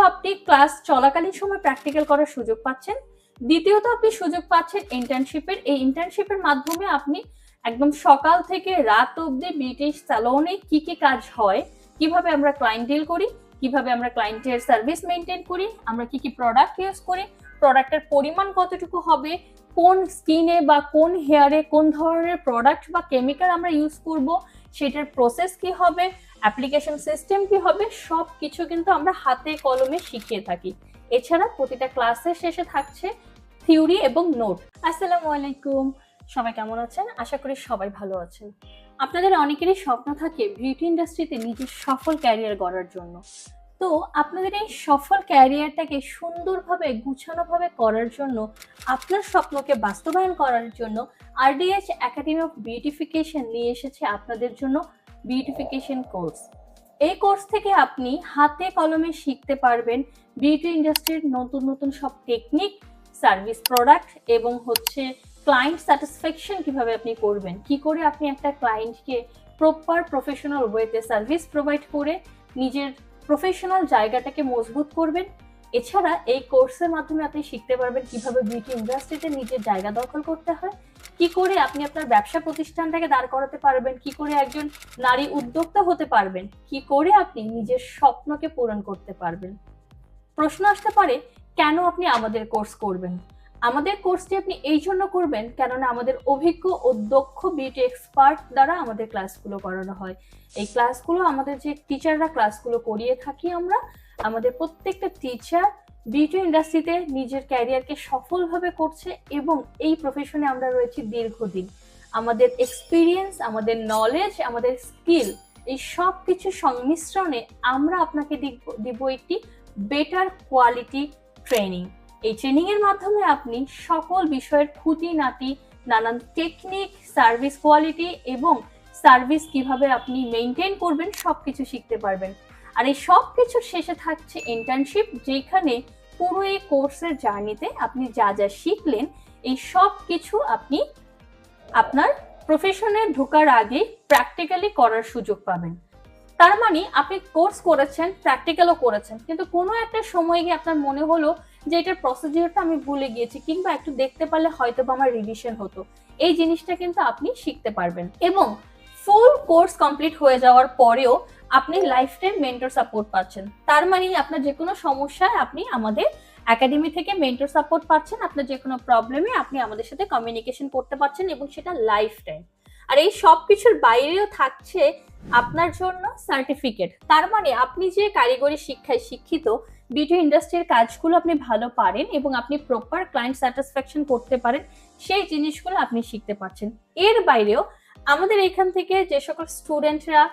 আপনি ক্লাস চলাকালীন সময় প্র্যাকটিক্যাল করার সুযোগ পাচ্ছেন, দ্বিতীয়ত আপনি সুযোগ পাচ্ছেন ইন্টার্নশিপের। এই ইন্টার্নশিপের মাধ্যমে আপনি একদম সকাল থেকে রাত অবধি ব্রিটিশ স্যালনে কি কি কাজ হয়, কিভাবে আমরা ক্লায়েন্ট ডিল করি, কিভাবে আমরা ক্লায়েন্টের সার্ভিস মেনটেন করি, আমরা কি কি প্রোডাক্ট ইউজ করি, প্রোডাক্টের পরিমাণ কতটুকু হবে, কোন স্কিনে বা কোন হেয়ারে কোন ধরনের প্রোডাক্ট বা কেমিক্যাল আমরা ইউজ করব, সেটার প্রসেস কি হবে, অ্যাপ্লিকেশন সিস্টেম কি হবে, সব কিছু কিন্তু আমরা হাতে কলমে শিখিয়ে থাকি। এছাড়া প্রতিটা ক্লাসের শেষে থাকছে থিওরি এবং নোট। আসসালামু আলাইকুম, সবাই কেমন আছেন? আশা করি সবাই ভালো আছেন। আপনাদের অনেকেরই স্বপ্ন থাকে বিউটি ইন্ডাস্ট্রিতে নিজের সফল ক্যারিয়ার গড়ার জন্য। তো আপনাদের এই সফল ক্যারিয়ারটাকে সুন্দরভাবে গুছানোভাবে করার জন্য, আপনার স্বপ্নকে বাস্তবায়ন করার জন্য আরডিএইচ একাডেমি অফ বিউটিফিকেশন নিয়ে এসেছে আপনাদের জন্য বিউটিফিকেশন কোর্স। এই কোর্স থেকে আপনি হাতে কলমে শিখতে পারবেন বিউটি ইন্ডাস্ট্রির নতুন নতুন সব টেকনিক, সার্ভিস প্রোডাক্ট এবং ক্লায়েন্ট স্যাটিসফ্যাকশন কিভাবে আপনি করবেন, কি করে আপনি একটা ক্লায়েন্টকে প্রপার প্রফেশনাল ওয়েতে সার্ভিস প্রোভাইড করে নিজের প্রফেশনাল জায়গাটাকে মজবুত করবেন। এছাড়া এই কোর্সের মাধ্যমে আপনি শিখতে পারবেন কিভাবে বিউটি ইন্ডাস্ট্রিতে নিজের জায়গা দখল করতে হয়, কি করে আপনি আপনার ব্যবসা প্রতিষ্ঠানটাকে দাঁড় করাতে পারবেন, কি করে একজন নারী উদ্যোক্তা হতে পারবেন, কি করে আপনি নিজের স্বপ্নকে পূরণ করতে পারবেন। প্রশ্ন আসতে পারে, কেন আপনি আমাদের কোর্স করবেন? আমাদের কোর্সটি আপনি এই জন্য করবেন কেননা আমাদের অভিজ্ঞ ও দক্ষ বিউটি এক্সপার্ট দ্বারা আমাদের ক্লাসগুলো করানো হয়। এই ক্লাসগুলো আমাদের যে টিচাররা ক্লাসগুলো করিয়ে থাকি আমরা, আমাদের প্রত্যেকটা টিচার বিউটি ইন্ডাস্ট্রিতে নিজের ক্যারিয়ারকে সফলভাবে করছে এবং এই প্রফেশনে আমরা রয়েছি দীর্ঘদিন। আমাদের এক্সপিরিয়েন্স, আমাদের নলেজ, আমাদের স্কিল, এই সব কিছু সংমিশ্রণে আমরা আপনাকে দিব একটি বেটার কোয়ালিটি ট্রেনিং। এই ট্রেনিং এর মাধ্যমে আপনি সকল বিষয়ের খুঁটিনাটি, নানান টেকনিক, সার্ভিস কোয়ালিটি এবং সার্ভিস কিভাবে আপনি মেনটেন করবেন সবকিছু শিখতে পারবেন। আর এই সব কিছুর শেষে থাকছে ইন্টার্নশিপ, যেখানে পুরো এই কোর্সের জার্নিতে আপনি যা যা শিখলেন এই সব কিছু আপনি আপনার প্রফেশনে ঢোকার আগে প্র্যাকটিক্যালি করার সুযোগ পাবেন। তার মানে আপনি কোর্স করেছেন, প্র্যাকটিক্যালও করেছেন, কিন্তু কোনো একটা সময় গিয়ে আপনার মনে হলো যে এটার প্রসিডিওরটা আমি ভুলে গিয়েছি, কিংবা একটু দেখতে পারলে হয়তো বা আমার রিভিশন হতো। এই জিনিসটা কিন্তু আপনি শিখতে পারবেন এবং ফুল কোর্স কমপ্লিট হয়ে যাওয়ার পরেও আপনি লাইফ টাইম মেন্টর সাপোর্ট পাচ্ছেন। তার মানে আপনার যে কোনো সমস্যায় আপনি আমাদের একাডেমি থেকে মেন্টর সাপোর্ট পাচ্ছেন, আপনার যে কোনো প্রবলেমে আপনি আমাদের সাথে কমিউনিকেশন করতে পারছেন এবং সেটা লাইফ টাইম। আর এই সব কিছুর বাইরেও থাকছে আপনার জন্য সার্টিফিকেট। তার মানে আপনি যে কারিগরি শিক্ষায় শিক্ষিত, বিউটি ইন্ডাস্ট্রির কাজগুলো আপনি ভালো পারেন এবং আপনি প্রপার ক্লায়েন্ট স্যাটিসফ্যাকশন করতে পারেন, সেই জিনিসগুলো আপনি শিখতে পারছেন। এর বাইরেও আমাদের এখান থেকে যে সকল স্টুডেন্টরা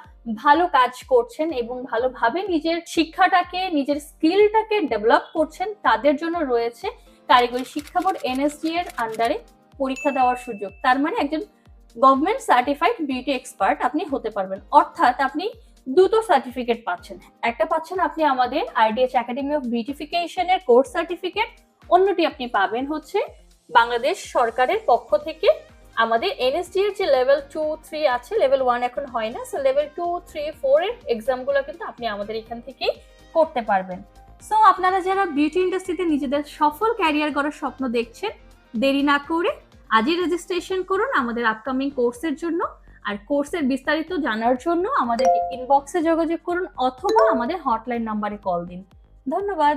ভালো কাজ করছেন এবং ভালোভাবে নিজের শিক্ষাটাকে, নিজের স্কিলটাকে ডেভেলপ করছেন, তাদের জন্য রয়েছে কারিগরি শিক্ষা বোর্ড এনএসডি এর আন্ডারে পরীক্ষা দেওয়ার সুযোগ। তার মানে একজন গভর্নমেন্ট সার্টিফাইড বিউটি এক্সপার্ট আপনি হতে পারবেন, অর্থাৎ আপনি দুটো সার্টিফিকেট পাচ্ছেন। একটা পাচ্ছেন আপনি আমাদের আরডিএইচ একাডেমি অফ বিউটিফিকেশনের কোর্স সার্টিফিকেট, অন্যটি আপনি পাবেন বাংলাদেশ সরকারের পক্ষ থেকে আমাদের এনএসডি এর যে লেভেল 2-3 আছে, লেভেল 1 এখন হয় না, সো লেভেল 2-3-4 এর এক্সামগুলো কিন্তু আপনি আমাদের এখান থেকেই করতে পারবেন। সো আপনারা যারা বিউটি ইন্ডাস্ট্রিতে নিজেদের সফল ক্যারিয়ার গড়ার স্বপ্ন দেখছেন, দেরি না করে আজই রেজিস্ট্রেশন করুন আমাদের আপকামিং কোর্সের জন্য। আর কোর্সের বিস্তারিত জানার জন্য আমাদেরকে ইনবক্সে যোগাযোগ করুন অথবা আমাদের হটলাইন নাম্বারে কল দিন। ধন্যবাদ।